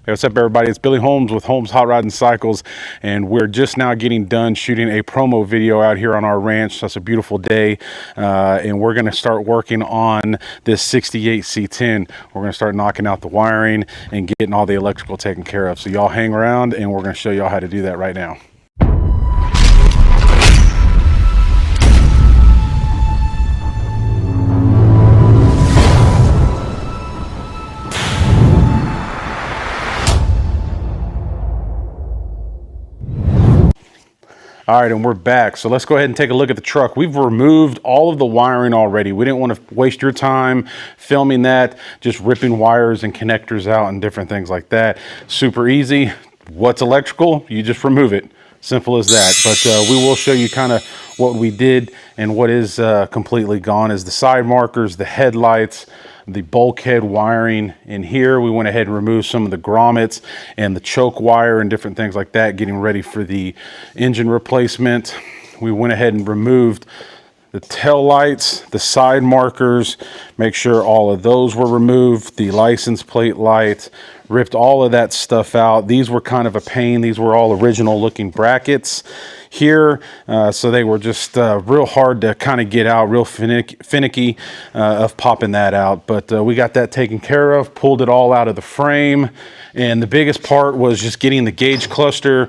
Hey, what's up, everybody? It's Billy Holmes with Holmes Hot Rod and Cycles, and we're just now getting done shooting a promo video out here on our ranch. That's a beautiful day, and we're going to start working on this 68 C10. We're going to start knocking out the wiring and getting all the electrical taken care of. So y'all hang around, and we're going to show y'all how to do that right now. All right, and we're back. So let's go ahead and take a look at the truck. We've removed all of the wiring already. We didn't want to waste your time filming that, just ripping wires and connectors out and different things like that. Super easy. What's electrical? You just remove it. Simple as that. But we will show you kind of what we did, and what is completely gone is the side markers, the headlights, the bulkhead wiring in here. We went ahead and removed some of the grommets and the choke wire and different things like that, getting ready for the engine replacement. We went ahead and removed the tail lights, the side markers, make sure all of those were removed, the license plate light, ripped all of that stuff out. These were kind of a pain. These were all original looking brackets here, so they were just real hard to kind of get out, real finicky of popping that out. But we got that taken care of, pulled it all out of the frame, and the biggest part was just getting the gauge cluster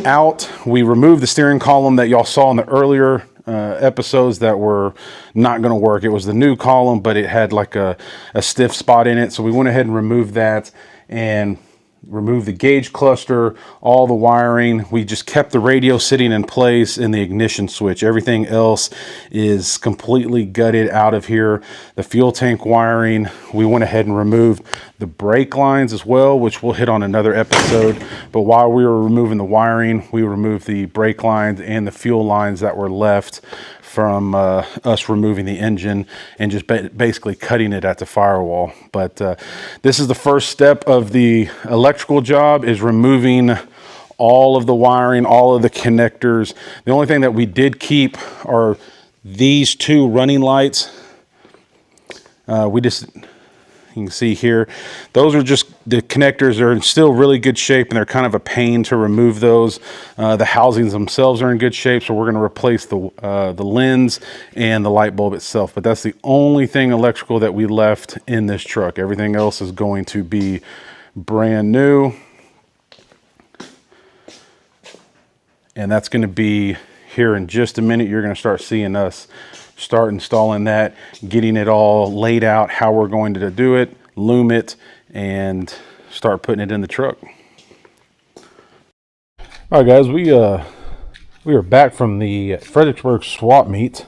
out. We removed the steering column that y'all saw in the earlier episodes that were not going to work. It was the new column, but it had like a stiff spot in it, so we went ahead and removed that and remove the gauge cluster, all the wiring. We just kept the radio sitting in place and the ignition switch. Everything else is completely gutted out of here. The fuel tank wiring, we went ahead and removed the brake lines as well, which we'll hit on another episode. But while we were removing the wiring, we removed the brake lines and the fuel lines that were left from us removing the engine and just basically cutting it at the firewall. But this is the first step of the electrical job, is removing all of the wiring, all of the connectors. The only thing that we did keep are these two running lights. You can see here, those are just the connectors. Are in still really good shape, and they're kind of a pain to remove those. The housings themselves are in good shape, so we're going to replace the lens and the light bulb itself. But that's the only thing electrical that we left in this truck. Everything else is going to be brand new, and that's going to be here in just a minute. You're going to start seeing us start installing that, getting it all laid out, how we're going to do it, loom it, and start putting it in the truck. All right, guys, we are back from the Fredericksburg swap meet,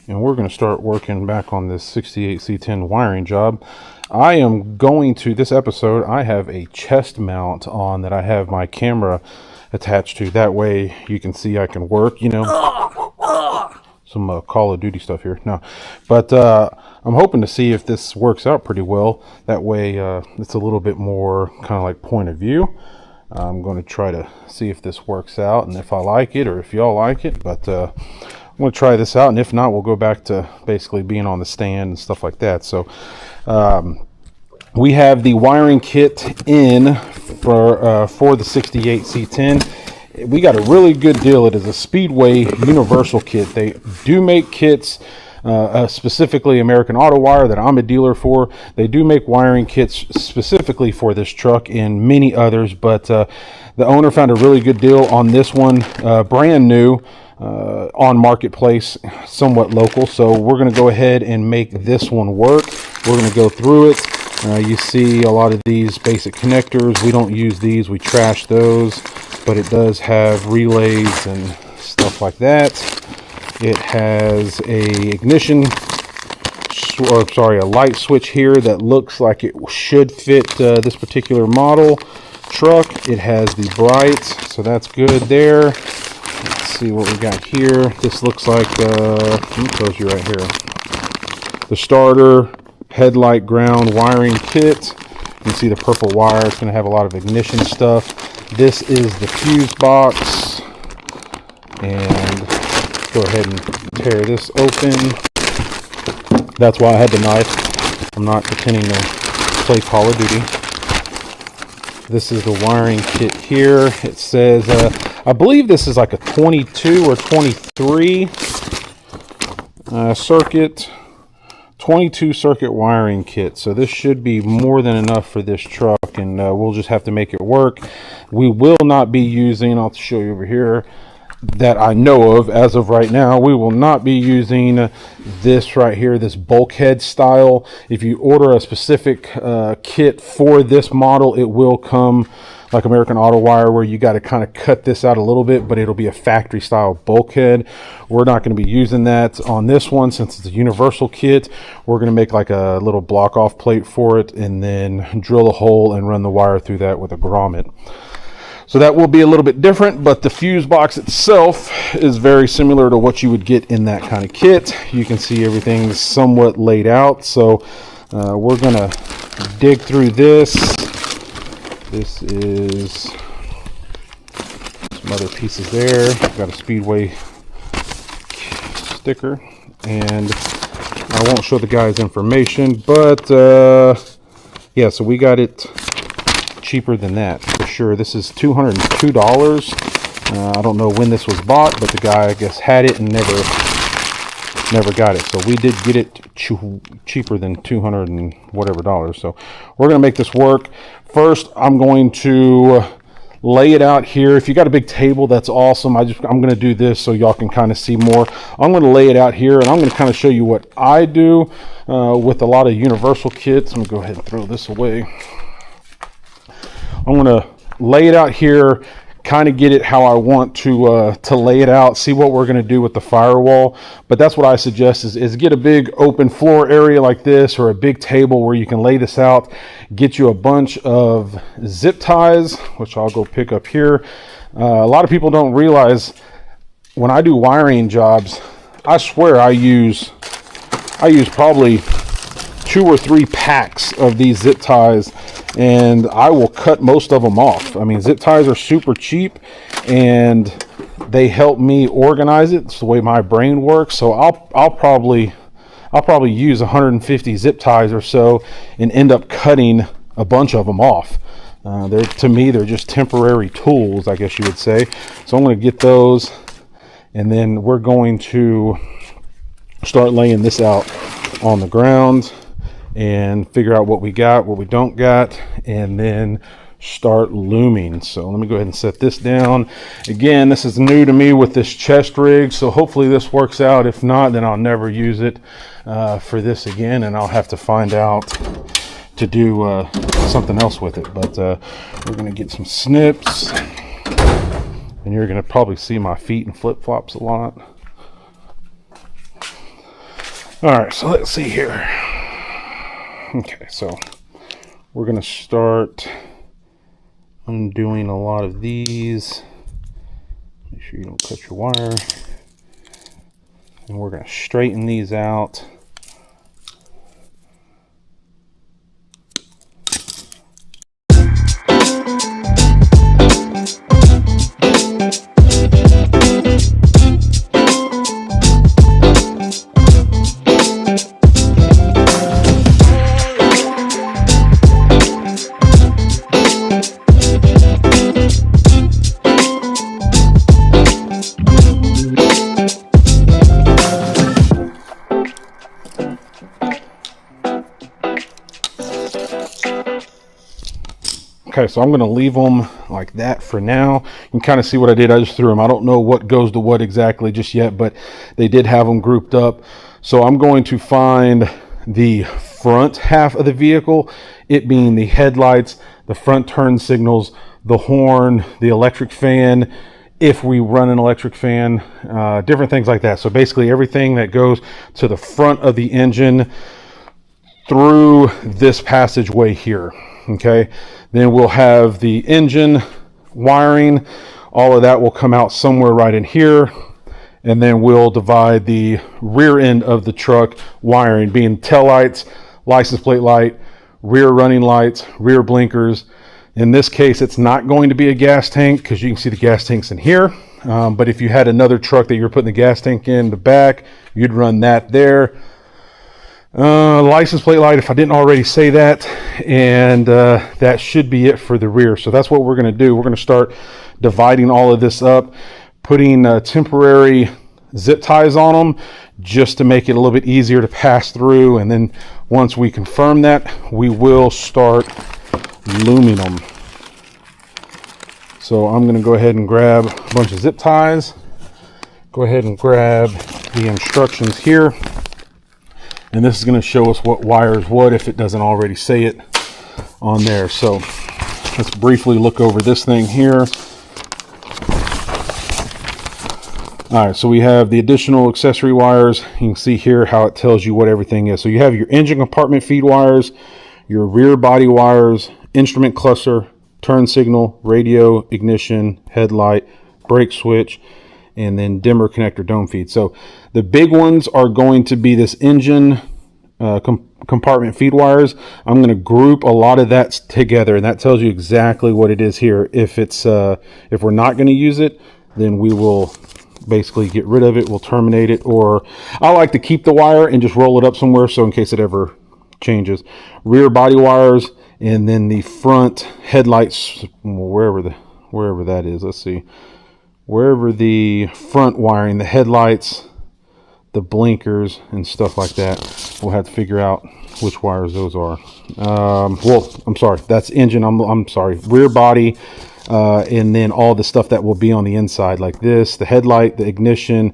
and we're going to start working back on this 68 C10 wiring job. I am going to, this episode, I have a chest mount on that I have my camera attached to. That way you can see I can work, you know. Some Call of Duty stuff here. No, but I'm hoping to see if this works out pretty well. That way it's a little bit more kind of like point of view. I'm going to try to see if this works out and if I like it or if y'all like it. But I'm going to try this out, and if not, we'll go back to basically being on the stand and stuff like that. So we have the wiring kit in for the 68 C10. We got a really good deal. It is a Speedway universal kit. They do make kits, specifically American Auto Wire, that I'm a dealer for. They do make wiring kits specifically for this truck and many others, but the owner found a really good deal on this one, brand new, on Marketplace, somewhat local. So we're going to go ahead and make this one work. We're going to go through it. You see a lot of these basic connectors. We don't use these. We trash those. But it does have relays and stuff like that. It has a a light switch here that looks like it should fit this particular model truck. It has the brights, so that's good there. Let's see what we got here. This looks like let me close you right here. The starter headlight ground wiring kit. You can see the purple wire. It's going to have a lot of ignition stuff. This is the fuse box, and let's go ahead and tear this open. That's why I had the knife. I'm not pretending to play Call of Duty. This is the wiring kit here. It says, I believe this is like a 22 or 23 circuit, 22 circuit wiring kit. So this should be more than enough for this truck, and we'll just have to make it work. We will not be using, I'll show you over here, that I know of as of right now, we will not be using this right here, this bulkhead style. If you order a specific kit for this model, it will come like American Auto Wire, where you got to kind of cut this out a little bit, but it'll be a factory style bulkhead. We're not going to be using that on this one since it's a universal kit. We're going to make like a little block off plate for it and then drill a hole and run the wire through that with a grommet. So that will be a little bit different, but the fuse box itself is very similar to what you would get in that kind of kit. You can see everything's somewhat laid out. So we're gonna dig through this. This is some other pieces there. Got a Speedway sticker, and I won't show the guys information, but yeah, so we got it cheaper than that for sure. This is $202. I don't know when this was bought, but the guy, I guess, had it and never got it. So we did get it cheaper than 200 and whatever dollars. So we're gonna make this work. First, I'm going to lay it out here. If you got a big table, that's awesome. I'm gonna do this so y'all can kind of see more. I'm gonna lay it out here, and I'm gonna kind of show you what I do with a lot of universal kits. Let me go ahead and throw this away. I'm gonna lay it out here, kind of get it how I want to lay it out, see what we're gonna do with the firewall. But that's what I suggest is get a big open floor area like this, or a big table where you can lay this out. Get you a bunch of zip ties, which I'll go pick up here. A lot of people don't realize when I do wiring jobs, I swear I use probably 2 or 3 packs of these zip ties, and I will cut most of them off. I mean, zip ties are super cheap and they help me organize it. It's the way my brain works. So I'll probably use 150 zip ties or so and end up cutting a bunch of them off. To me, they're just temporary tools, I guess you would say. So I'm going to get those, and then we're going to start laying this out on the ground and figure out what we got, what we don't got, and then start looming. So let me go ahead and set this down. Again, this is new to me with this chest rig, so hopefully this works out. If not, then I'll never use it for this again, and I'll have to find out to do something else with it. But we're gonna get some snips, and you're gonna probably see my feet in flip-flops a lot. All right, so let's see here. Okay, so we're going to start undoing a lot of these. Make sure you don't cut your wire. And we're going to straighten these out. Okay, so I'm going to leave them like that for now. You can kind of see what I did. I just threw them. I don't know what goes to what exactly just yet, but they did have them grouped up. So I'm going to find the front half of the vehicle, it being the headlights, the front turn signals, the horn, the electric fan, if we run an electric fan, different things like that. So basically everything that goes to the front of the engine through this passageway here. Okay, then we'll have the engine wiring. All of that will come out somewhere right in here, and then we'll divide the rear end of the truck wiring, being tail lights, license plate light, rear running lights, rear blinkers. In this case, it's not going to be a gas tank because you can see the gas tanks in here. But if you had another truck that you're putting the gas tank in the back, you'd run that there. License plate light, if I didn't already say that, and that should be it for the rear. So that's what we're going to do. We're going to start dividing all of this up, putting temporary zip ties on them just to make it a little bit easier to pass through, and then once we confirm that, we will start looming them. So I'm going to go ahead and grab a bunch of zip ties, go ahead and grab the instructions here, and this is going to show us what wires what if it doesn't already say it on there. So let's briefly look over this thing here. All right, so we have the additional accessory wires. You can see here how it tells you what everything is. So you have your engine compartment feed wires, your rear body wires, instrument cluster, turn signal, radio, ignition, headlight, brake switch, and then dimmer connector dome feed. So the big ones are going to be this engine compartment feed wires. I'm going to group a lot of that together, and that tells you exactly what it is here. If it's if we're not going to use it, then we will basically get rid of it. We'll terminate it, or I like to keep the wire and just roll it up somewhere so in case it ever changes. Rear body wires, and then the front headlights, wherever that is. Let's see, wherever the front wiring, the headlights, the blinkers and stuff like that, we'll have to figure out which wires those are. Well, I'm sorry, that's engine. I'm sorry, rear body, and then all the stuff that will be on the inside, like this, the headlight, the ignition,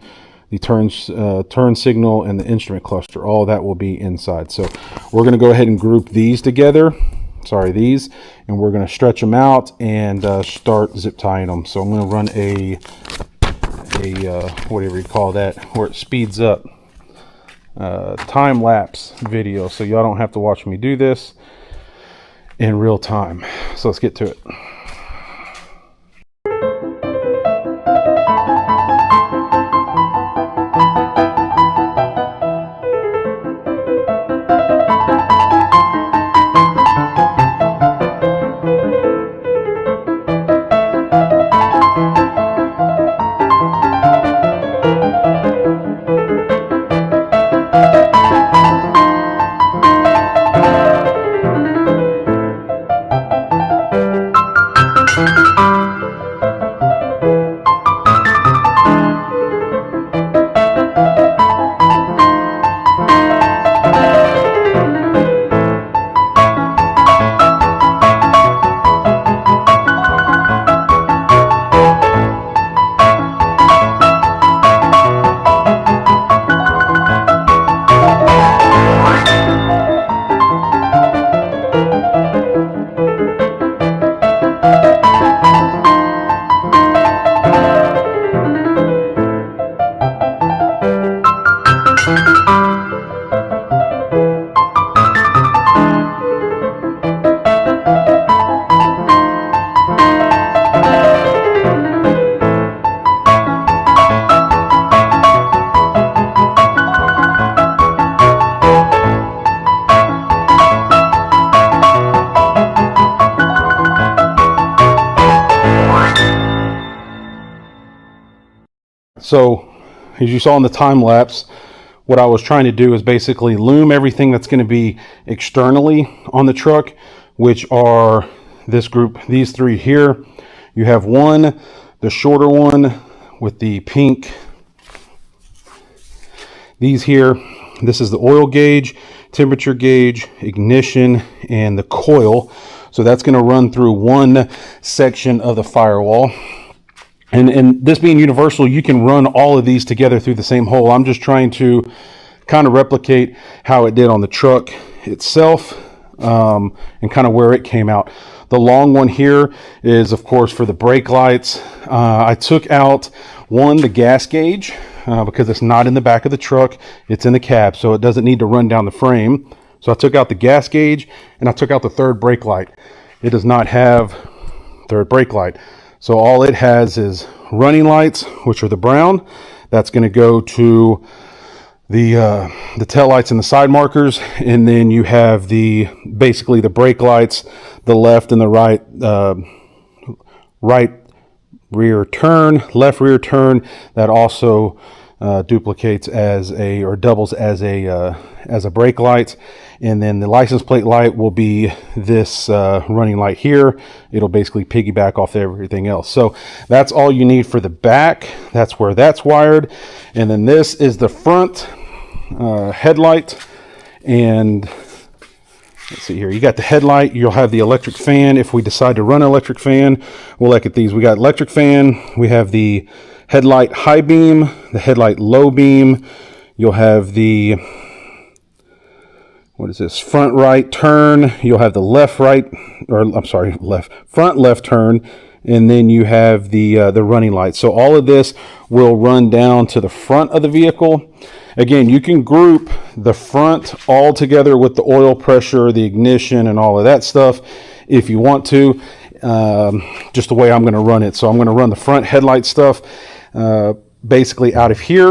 the turn signal, and the instrument cluster. All that will be inside. So we're going to go ahead and group these together. Sorry, these, and we're going to stretch them out and start zip tying them. So I'm going to run a whatever you call that, where it speeds up, time lapse video, so y'all don't have to watch me do this in real time. So let's get to it. So as you saw in the time lapse, what I was trying to do is basically loom everything that's going to be externally on the truck, which are this group, these three here. You have one, the shorter one with the pink. These here, this is the oil gauge, temperature gauge, ignition, and the coil. So that's going to run through one section of the firewall. And this being universal, you can run all of these together through the same hole. I'm just trying to kind of replicate how it did on the truck itself, and kind of where it came out. The long one here is, of course, for the brake lights. I took out the gas gauge, because it's not in the back of the truck, it's in the cab, so it doesn't need to run down the frame. So I took out the gas gauge, and I took out the third brake light. It does not have third brake light. So all it has is running lights, which are the brown. That's going to go to the tail lights and the side markers, and then you have basically the brake lights, the left and the right, right rear turn, left rear turn. That also duplicates as a, or doubles as a brake light. And then the license plate light will be this running light here. It'll basically piggyback off everything else. So that's all you need for the back. That's where that's wired. And then this is the front headlight. And let's see here, you got the headlight, you'll have the electric fan. If we decide to run an electric fan, we'll look at these. We got electric fan, we have the headlight high beam, the headlight low beam. You'll have the, what is this, front right turn. You'll have the left right, or I'm sorry, front left turn. And then you have the running light. So all of this will run down to the front of the vehicle. Again, you can group the front all together with the oil pressure, the ignition, and all of that stuff if you want to, just the way I'm going to run it. So I'm going to run the front headlight stuff basically out of here,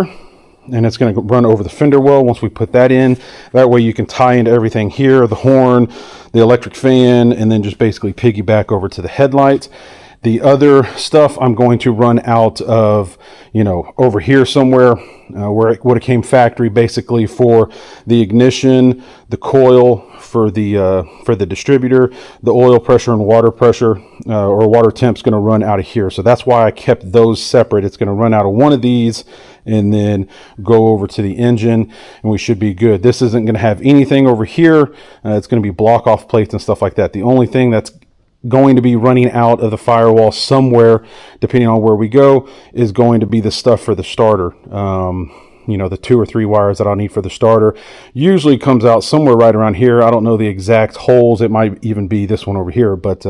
and it's going to run over the fender well once we put that in. That way you can tie into everything here, the horn, the electric fan, and then just basically piggyback over to the headlight. The other stuff I'm going to run out of, you know, over here somewhere where it would have came factory, basically for the ignition, the coil for the distributor, the oil pressure and water pressure or water temp's going to run out of here. So that's why I kept those separate. It's going to run out of one of these and then go over to the engine, and we should be good. This isn't going to have anything over here. It's going to be block off plates and stuff like that. The only thing that's going to be running out of the firewall somewhere, depending on where we go, is going to be the stuff for the starter. You know, the 2 or 3 wires that I'll need for the starter usually comes out somewhere right around here. I don't know the exact holes. It might even be this one over here, but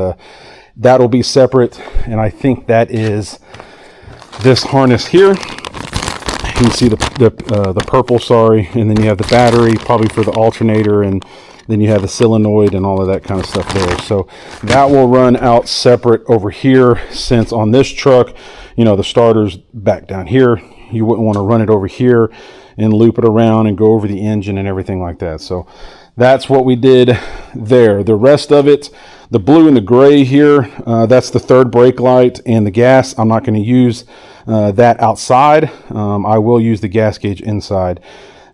that'll be separate. And I think that is this harness here. You can see the purple, sorry, and then you have the battery, probably for the alternator, and then you have the solenoid and all of that kind of stuff there. So that will run out separate over here, since on this truck, you know, the starter's back down here. You wouldn't want to run it over here and loop it around and go over the engine and everything like that. So that's what we did there. The rest of it, the blue and the gray here, that's the third brake light and the gas. I'm not going to use that outside. I will use the gas gauge inside.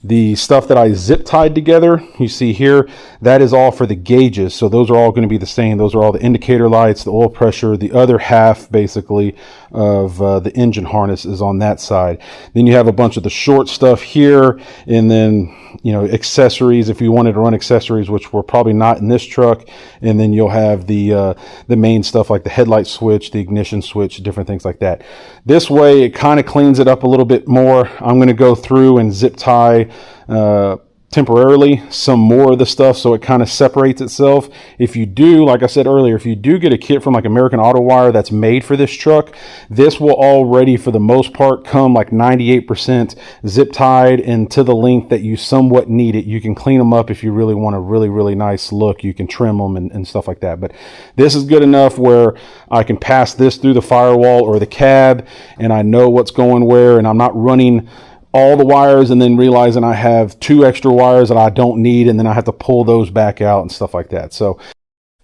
The stuff that I zip tied together, you see here, that is all for the gauges. So those are all going to be the same. Those are all the indicator lights, the oil pressure. The other half, basically, of the engine harness is on that side. Then you have a bunch of the short stuff here, and then, you know, accessories if you wanted to run accessories, which were probably not in this truck. And then you'll have the main stuff like the headlight switch, the ignition switch, different things like that. This way, it kind of cleans it up a little bit more. I'm going to go through and zip tie temporarily some more of the stuff so it kind of separates itself. If you do, like I said earlier, if you do get a kit from like American Auto Wire that's made for this truck, this will already for the most part come like 98% zip tied and to the length that you somewhat need it. You can clean them up if you really want a really nice look. You can trim them and stuff like that, but this is good enough where I can pass this through the firewall or the cab and I know what's going where, and I'm not running all the wires and then realizing I have 2 extra wires that I don't need, and then I have to pull those back out and stuff like that. So,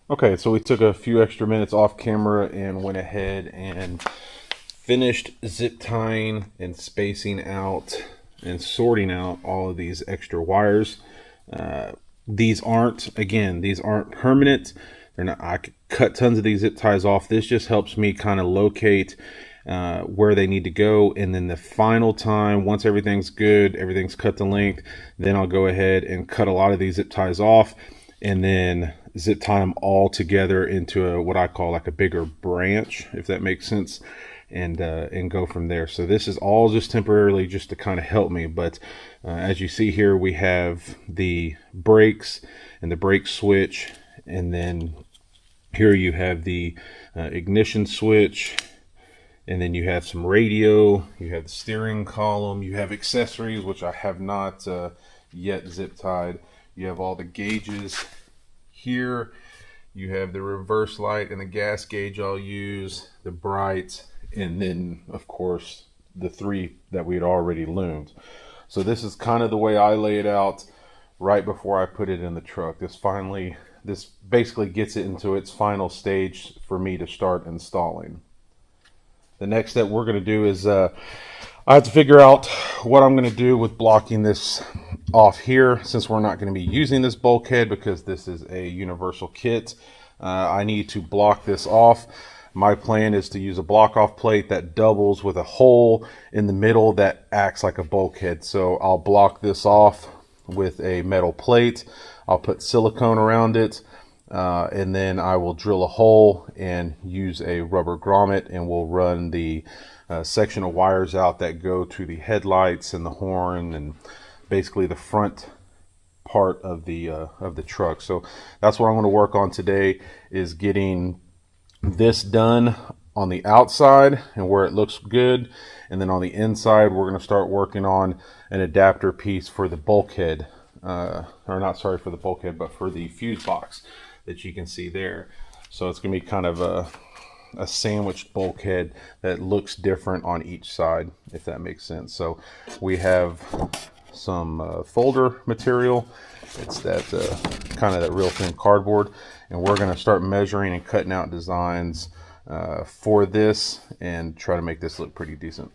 okay, so we took a few extra minutes off camera and went ahead and finished zip tying and spacing out and sorting out all of these extra wires. These aren't permanent. They're not. I could cut tons of these zip ties off. This just helps me kind of locate where they need to go, and then the final time, once everything's good, everything's cut to length, then I'll go ahead and cut a lot of these zip ties off and then zip tie them all together into what I call like a bigger branch, if that makes sense, and go from there. So this is all just temporarily just to kind of help me, but as you see here, we have the brakes and the brake switch, and then here you have the ignition switch, and then you have some radio, you have the steering column, you have accessories, which I have not yet zip tied. You have all the gauges here. You have the reverse light and the gas gauge I'll use, the bright, and then of course the 3 that we had already loomed. So this is kind of the way I lay it out right before I put it in the truck. This basically gets it into its final stage for me to start installing. The next step we're going to do is I have to figure out what I'm going to do with blocking this off here, since we're not going to be using this bulkhead because this is a universal kit. I need to block this off. My plan is to use a block off plate that doubles with a hole in the middle that acts like a bulkhead. So I'll block this off with a metal plate. I'll put silicone around it, and then I will drill a hole and use a rubber grommet, and we'll run the section of wires out that go to the headlights and the horn and basically the front part of the truck. So that's what I'm going to work on today, is getting this done on the outside and where it looks good, and then on the inside we're going to start working on an adapter piece for the bulkhead, or not, sorry, for the bulkhead, but for the fuse box that you can see there. So it's going to be kind of a sandwiched bulkhead that looks different on each side, if that makes sense. So we have some folder material. It's that kind of that real thin cardboard, and we're going to start measuring and cutting out designs for this and try to make this look pretty decent.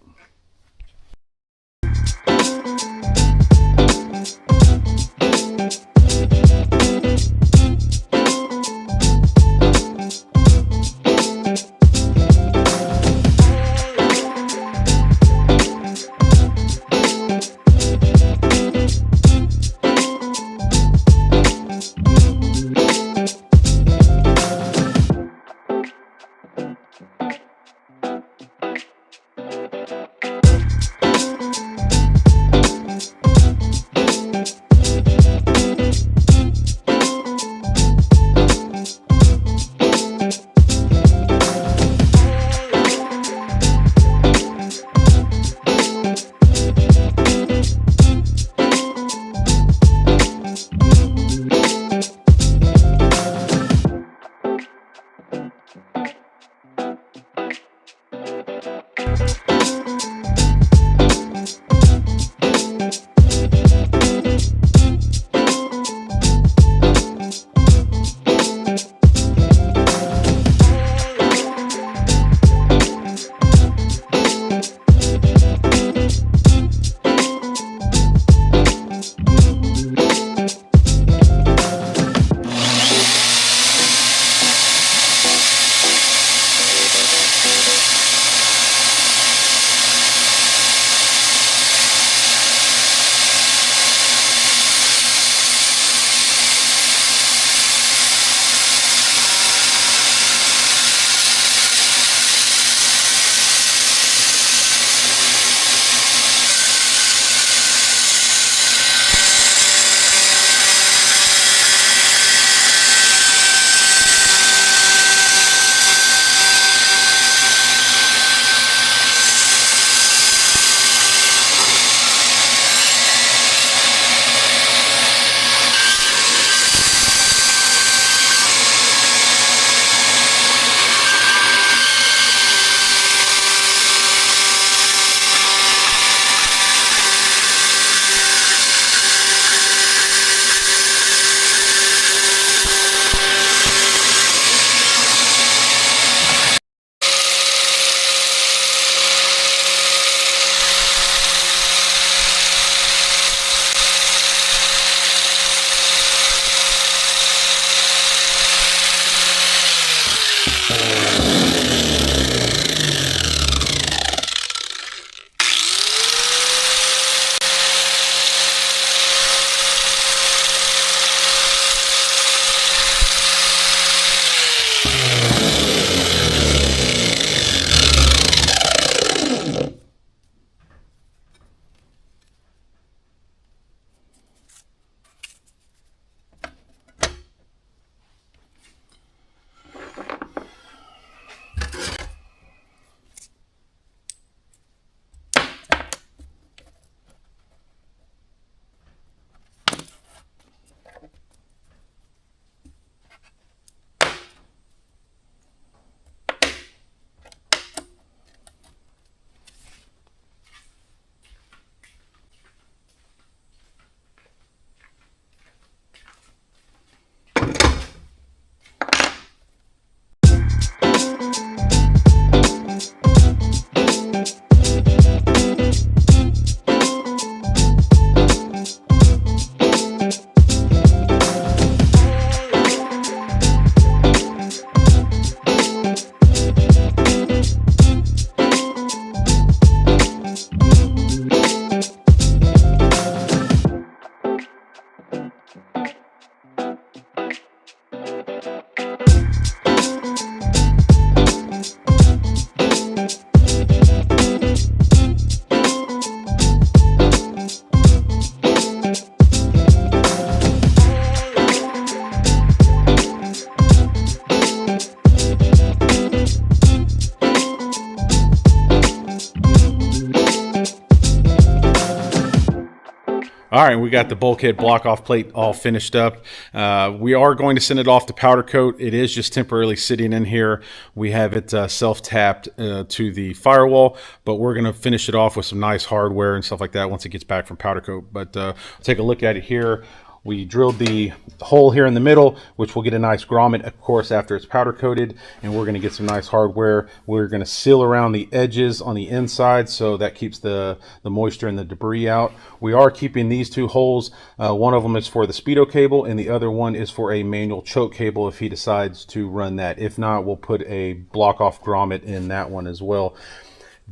All right, we got the bulkhead block off plate all finished up. We are going to send it off to powder coat. It is just temporarily sitting in here. We have it self-tapped to the firewall, but we're going to finish it off with some nice hardware and stuff like that once it gets back from powder coat. But take a look at it here. We drilled the hole here in the middle, which will get a nice grommet, of course, after it's powder coated, and we're going to get some nice hardware. We're going to seal around the edges on the inside, so that keeps the moisture and the debris out. We are keeping these two holes. One of them is for the speedo cable, and the other one is for a manual choke cable if he decides to run that. If not, we'll put a block off grommet in that one as well.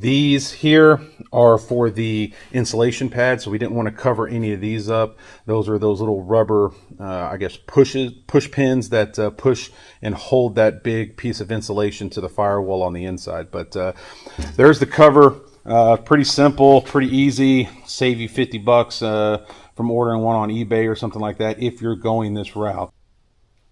These here are for the insulation pad, so we didn't want to cover any of these up. Those are those little rubber, I guess, push pins that push and hold that big piece of insulation to the firewall on the inside. But there's the cover. Pretty simple, pretty easy. Save you 50 bucks from ordering one on eBay or something like that if you're going this route.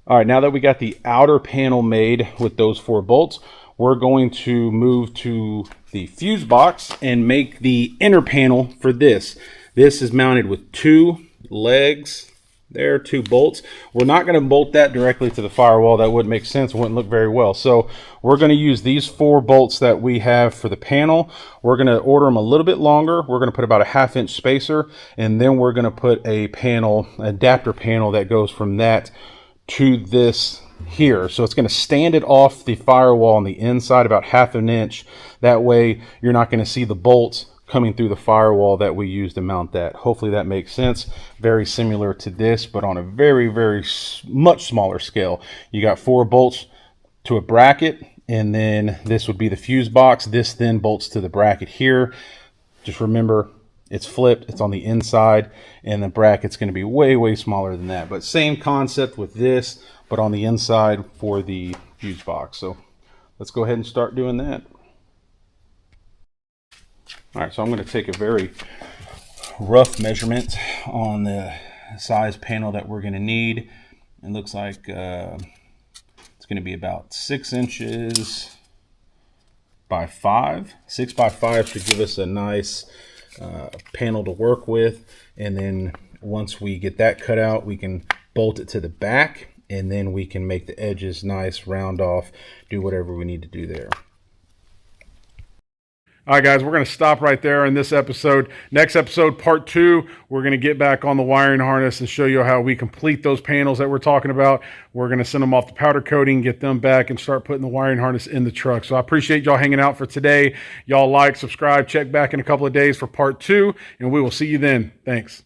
All right, now that we got the outer panel made with those 4 bolts, we're going to move to the fuse box and make the inner panel for this. This is mounted with 2 legs. There are 2 bolts. We're not going to bolt that directly to the firewall. That wouldn't make sense. It wouldn't look very well. So we're going to use these 4 bolts that we have for the panel. We're going to order them a little bit longer. We're going to put about a 1/2 inch spacer, and then we're going to put a panel, adapter panel that goes from that to this here. So it's going to stand it off the firewall on the inside about 1/2 inch. That way you're not going to see the bolts coming through the firewall that we use to mount that. Hopefully that makes sense. Very similar to this, but on a very, very much smaller scale. You got 4 bolts to a bracket, and then this would be the fuse box. This then bolts to the bracket here. Just remember, it's flipped, it's on the inside, and the bracket's going to be way, way smaller than that. But same concept with this, but on the inside for the fuse box. So let's go ahead and start doing that. All right, so I'm going to take a very rough measurement on the size panel that we're going to need. It looks like it's going to be about 6 inches by 5. 6 by 5 should give us a nice panel to work with, and then once we get that cut out, we can bolt it to the back, and then we can make the edges nice, round off, do whatever we need to do there. All right, guys, we're going to stop right there in this episode. Next episode, part 2, we're going to get back on the wiring harness and show you how we complete those panels that we're talking about. We're going to send them off to powder coating, get them back, and start putting the wiring harness in the truck. So I appreciate y'all hanging out for today. Y'all like, subscribe, check back in a couple of days for part 2, and we will see you then. Thanks.